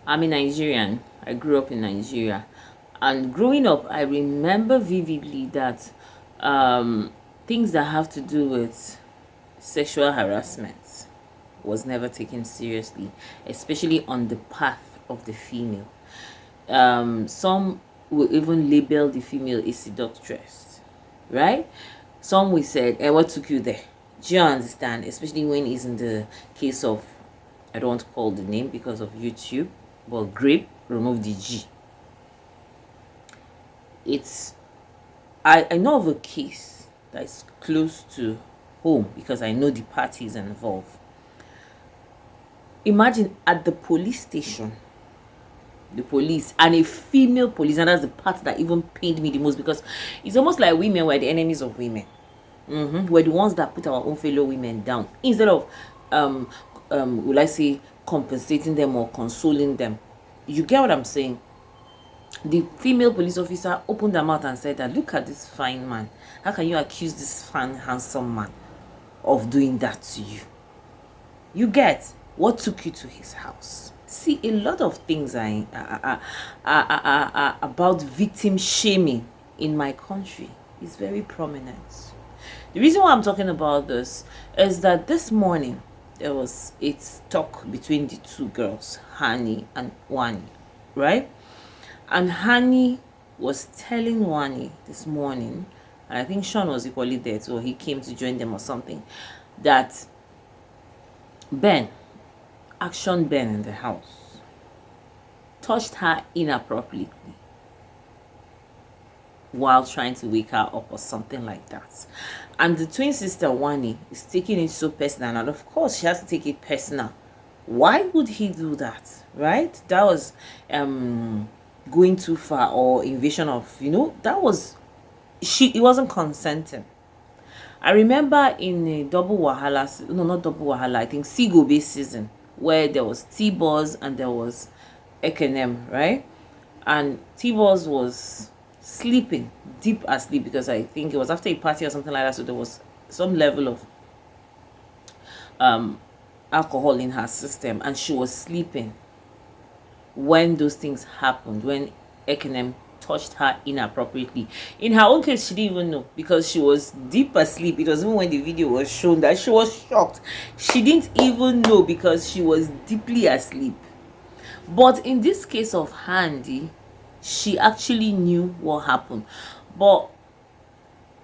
I'm a Nigerian. I grew up in Nigeria. And growing up, I remember vividly that um, things that have to do with sexual harassment was never taken seriously, especially on the path of the female. Some will even label the female a seductress, right? Some will say, "And what took you there?" Do you understand? Especially when it's in the case of, I don't want to call the name because of YouTube, but grape, remove the G. It's I know of a case that is close to home because I know the parties involved. Imagine at the police station, the police and a female police, and that's the part that even pained me the most because it's almost like women were the enemies of women. We're the ones that put our own fellow women down instead of will I say compensating them or consoling them. You get what I'm saying? The female police officer opened her mouth and said that, look at this fine man. How can you accuse this fine, handsome man of doing that to you? You get what took you to his house. See, a lot of things are about victim shaming in my country is very prominent. The reason why I'm talking about this is that this morning there was a talk between the two girls, Hani and Wanni, right? And Hani was telling Wanni this morning, and I think Shaun was equally there, so he came to join them or something, that Ben, Action Ben in the house, touched her inappropriately while trying to wake her up or something like that. And the twin sister Wanni is taking it so personal, and of course she has to take it personal. Why would he do that, right? That was going too far, or invasion of, that was, it wasn't consenting. I remember in a double wahala, no, not double wahala, I think Sigo base season, where there was T-Boss and there was Ekenem, right? And T-Boss was sleeping, deep asleep, because I think it was after a party or something like that, so there was some level of alcohol in her system, and she was sleeping when those things happened, when Ekenem touched her inappropriately. In her own case, she didn't even know because she was deep asleep. It was even when the video was shown that she was shocked. She didn't even know because she was deeply asleep. But in this case of Handy, she actually knew what happened. But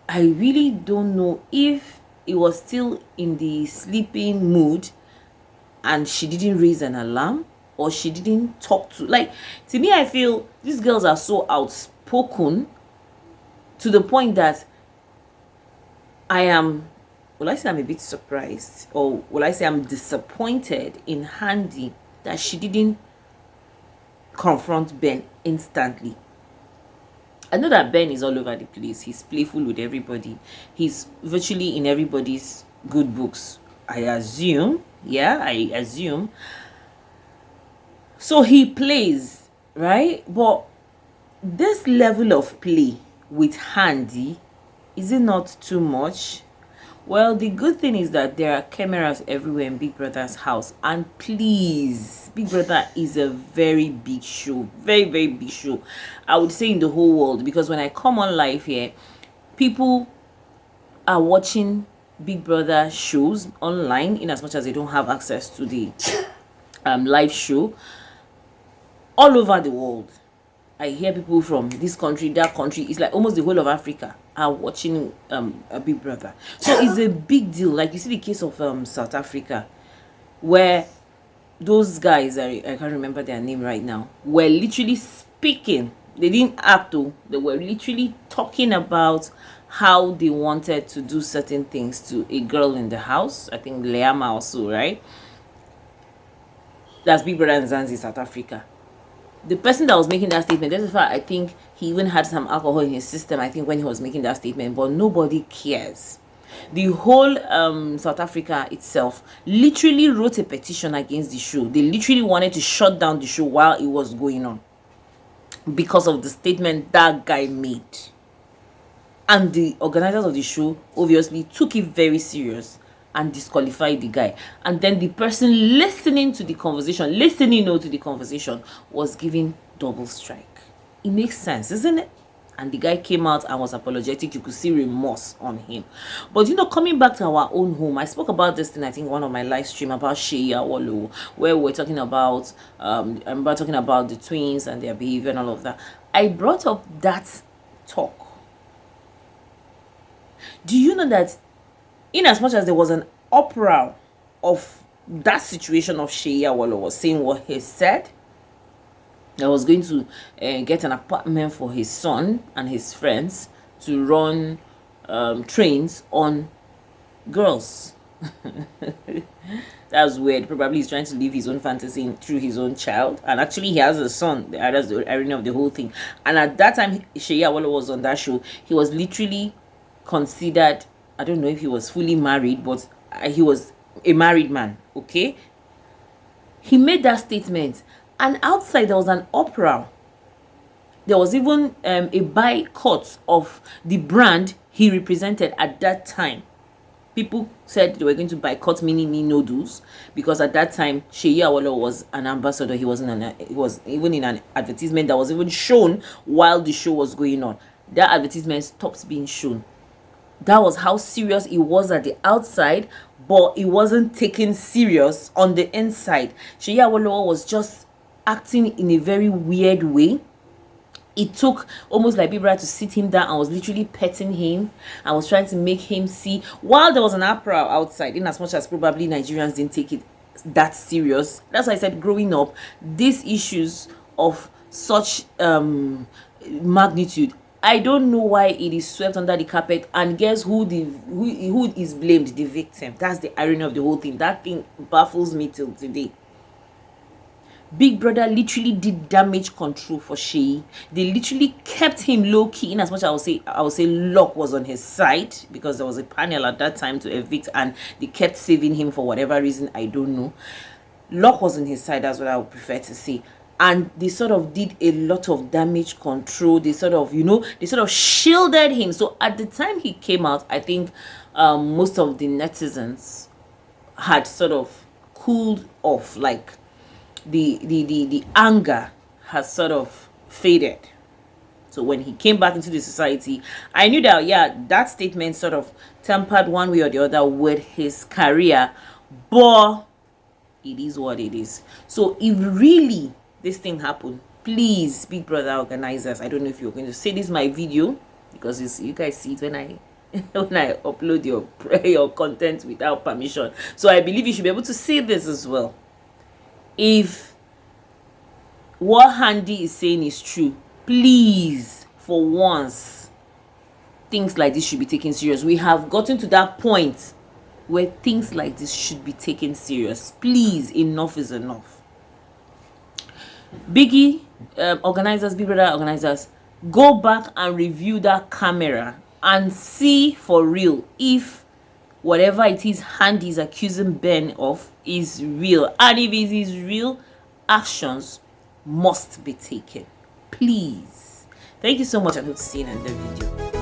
I really don't know if it was still in the sleeping mood and she didn't raise an alarm, or she didn't talk to, like, to me, I feel these girls are so outspoken to the point that will I say I'm a bit surprised, or will I say I'm disappointed in Handy that she didn't confront Ben instantly. I know that Ben is all over the place. He's playful with everybody. He's virtually in everybody's good books, I assume. Yeah, I assume. So he plays, right? But this level of play with Handy, is it not too much? Well, the good thing is that there are cameras everywhere in Big Brother's house. And please, Big Brother is a very big show. Very, very big show. I would say in the whole world. Because when I come on live here, people are watching Big Brother shows online in as much as they don't have access to the live show all over the world. I hear people from this country, that country. It's like almost the whole of Africa are watching a Big Brother. So it's a big deal. Like you see the case of South Africa, where those guys, I can't remember their name right now, were literally speaking. They didn't act though. They were literally talking about how they wanted to do certain things to a girl in the house. I think Leama also, right? That's Big Brother in Zanzibar, South Africa. The person that was making that statement, that's why I think he even had some alcohol in his system, I think, when he was making that statement, but nobody cares. The whole South Africa itself literally wrote a petition against the show. They literally wanted to shut down the show while it was going on because of the statement that guy made. And the organizers of the show obviously took it very serious. and disqualify the guy, and then the person listening to the conversation, was giving double strike. It makes sense, isn't it? And the guy came out and was apologetic. You could see remorse on him. But coming back to our own home, I spoke about this in, I think, one of my live stream about Sheya, where we're talking about the twins and their behavior and all of that. I brought up that talk. Do you know that in as much as there was an uproar of that situation of Sheya was saying what he said, I was going to get an apartment for his son and his friends to run trains on girls. That's weird. Probably he's trying to live his own fantasy through his own child, and actually he has a son. That's the irony of the whole thing. And at that time Sheya was on that show, he was literally considered, I don't know if he was fully married, but he was a married man. Okay, he made that statement, and outside there was an uproar. There was even a boycott of the brand he represented at that time. People said they were going to boycott Mini Me noodles because at that time Sheya was an ambassador. He was even in an advertisement that was even shown while the show was going on. That advertisement stopped being shown. That was how serious it was at the outside, but it wasn't taken serious on the inside. Sheya was just acting in a very weird way. It took almost like people had to sit him down and was literally petting him and was trying to make him see, while there was an uproar outside, in as much as probably Nigerians didn't take it that serious. That's why I said, growing up, these issues of such magnitude, I don't know why it is swept under the carpet. And guess who is blamed? The victim. That's the irony of the whole thing. That thing baffles me till today. Big Brother literally did damage control for Shay. They literally kept him low key. In as much as I would say Luck was on his side, because there was a panel at that time to evict, and they kept saving him for whatever reason, I don't know. Luck was on his side. That's what I would prefer to say. And they sort of did a lot of damage control. They sort of shielded him. So at the time he came out, I think most of the netizens had sort of cooled off. Like the anger has sort of faded. So when he came back into the society, I knew that, yeah, that statement sort of tempered one way or the other with his career. But it is what it is. So if really this thing happened, please, Big Brother organizers, I don't know if you're going to say this in my video, because you guys see it when I upload your content without permission. So I believe you should be able to see this as well. If what Handy is saying is true, please, for once, things like this should be taken serious. We have gotten to that point where things like this should be taken serious. Please, enough is enough. Biggie organizers, Big Brother organizers, go back and review that camera and see for real if whatever it is Handy is accusing Ben of is real. And if it is real, actions must be taken. Please. Thank you so much. I hope to see you in the video.